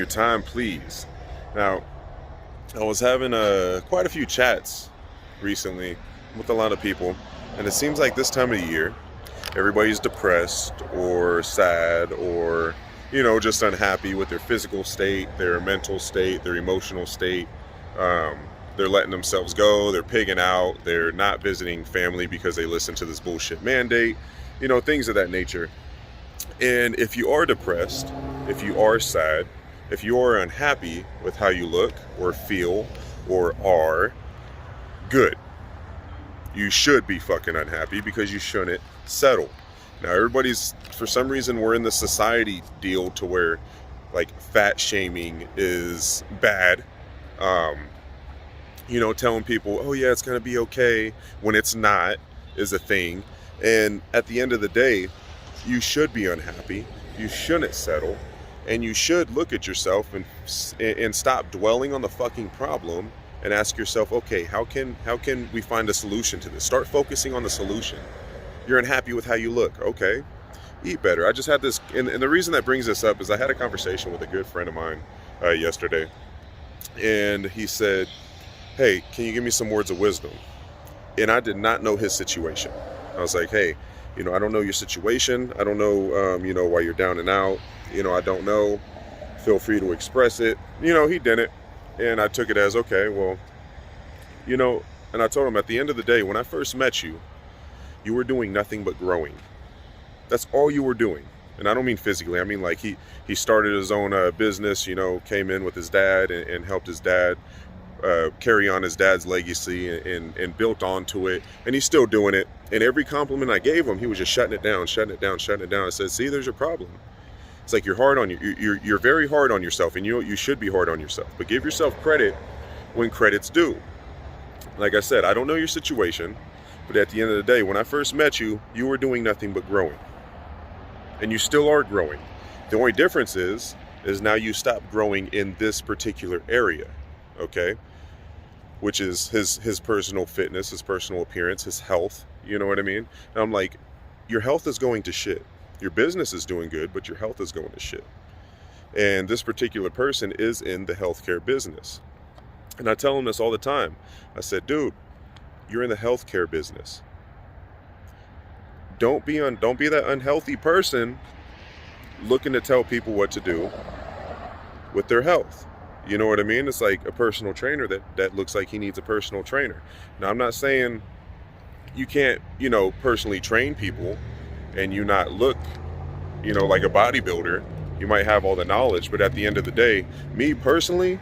your time, please. Now, I was having quite a few chats recently with a lot of people, and it seems like this time of the year, everybody's depressed or sad or, just unhappy with their physical state, their mental state, their emotional state. Um, they're letting themselves go, they're pigging out, they're not visiting family because they listen to this bullshit mandate, things of that nature. And if you are depressed, if you are sad, if you are unhappy with how you look or feel or are, good. You should be fucking unhappy because you shouldn't settle. Now, everybody's, for some reason, we're in the society deal to where, like, fat shaming is bad. Telling people, oh yeah, it's going to be okay when it's not, is a thing. And at the end of the day, you should be unhappy. You shouldn't settle. And you should look at yourself and stop dwelling on the fucking problem and ask yourself, okay, how can we find a solution to this? Start focusing on the solution. You're unhappy with how you look. Okay, eat better. I just had this, and the reason that brings this up is I had a conversation with a good friend of mine yesterday, and he said, hey, can you give me some words of wisdom? And I did not know his situation. I was like, hey, I don't know your situation. I don't know, why you're down and out. I don't know. Feel free to express it. He didn't. And I took it as, okay, well, and I told him at the end of the day, when I first met you, you were doing nothing but growing. That's all you were doing. And I don't mean physically. I mean, like, he started his own business, came in with his dad and helped his dad carry on his dad's legacy and built onto it. And he's still doing it. And every compliment I gave him, he was just shutting it down. I said, see, there's your problem. It's like you're hard on you're very hard on yourself, and you should be hard on yourself. But give yourself credit when credit's due. Like I said, I don't know your situation, but at the end of the day, when I first met you, you were doing nothing but growing. And you still are growing. The only difference is now you stop growing in this particular area, okay? Which is his personal fitness, his personal appearance, his health, you know what I mean? And I'm like, your health is going to shit. Your business is doing good, but your health is going to shit. And this particular person is in the healthcare business. And I tell him this all the time. I said, dude, you're in the healthcare business. Don't be that unhealthy person looking to tell people what to do with their health. You know what I mean? It's like a personal trainer that looks like he needs a personal trainer. Now, I'm not saying you can't, personally train people and you not look, like a bodybuilder. You might have all the knowledge, but at the end of the day, me personally,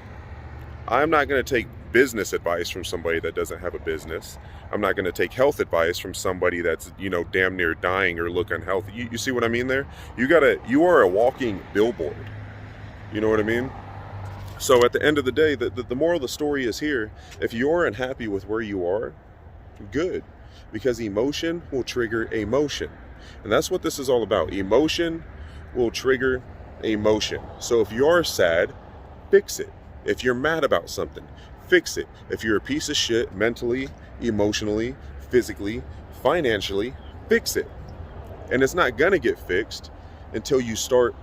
I'm not going to take business advice from somebody that doesn't have a business. I'm not going to take health advice from somebody that's, damn near dying or look unhealthy. You see what I mean there? You are a walking billboard. You know what I mean? So at the end of the day, the moral of the story is here. If you're unhappy with where you are, good. Because emotion will trigger emotion. And that's what this is all about. Emotion will trigger emotion. So if you're sad, fix it. If you're mad about something, fix it. If you're a piece of shit mentally, emotionally, physically, financially, fix it. And it's not gonna get fixed until you start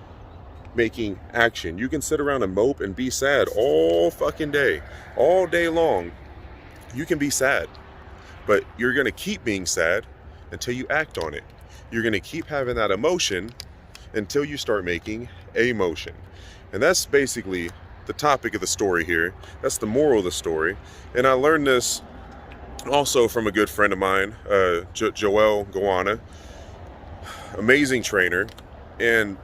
making action. You can sit around and mope and be sad all fucking day, all day long. You can be sad, but you're gonna keep being sad until you act on it. You're gonna keep having that emotion until you start making a motion. And that's basically the topic of the story here. That's the moral of the story. And I learned this also from a good friend of mine, Joel Gowana, amazing trainer. And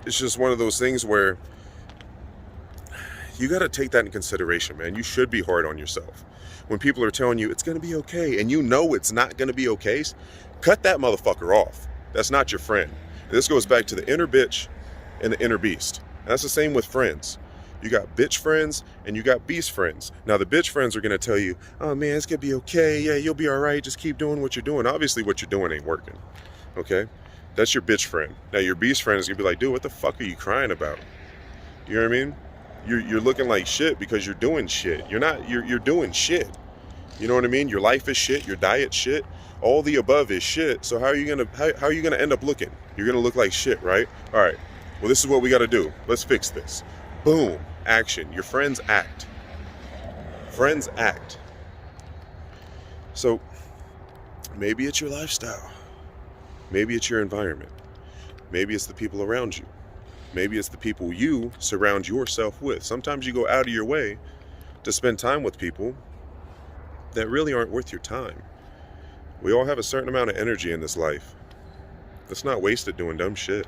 it's just one of those things where you got to take that in consideration, man. You should be hard on yourself. When people are telling you it's going to be okay and it's not going to be okay, cut that motherfucker off. That's not your friend. This goes back to the inner bitch and the inner beast. And that's the same with friends. You got bitch friends and you got beast friends. Now the bitch friends are going to tell you, oh man, it's going to be okay. Yeah, you'll be all right. Just keep doing what you're doing. Obviously what you're doing ain't working. Okay? That's your bitch friend. Now your beast friend is going to be like, dude, what the fuck are you crying about? You know what I mean? You're looking like shit because you're doing shit. You're doing shit. You know what I mean? Your life is shit, your diet shit, all the above is shit. So how are you gonna end up looking? You're gonna look like shit, right? All right. Well, this is what we gotta do. Let's fix this. Boom, action. Your friends act. Friends act. So maybe it's your lifestyle. Maybe it's your environment. Maybe it's the people around you. Maybe it's the people you surround yourself with. Sometimes you go out of your way to spend time with people that really aren't worth your time. We all have a certain amount of energy in this life. Let's not waste it doing dumb shit.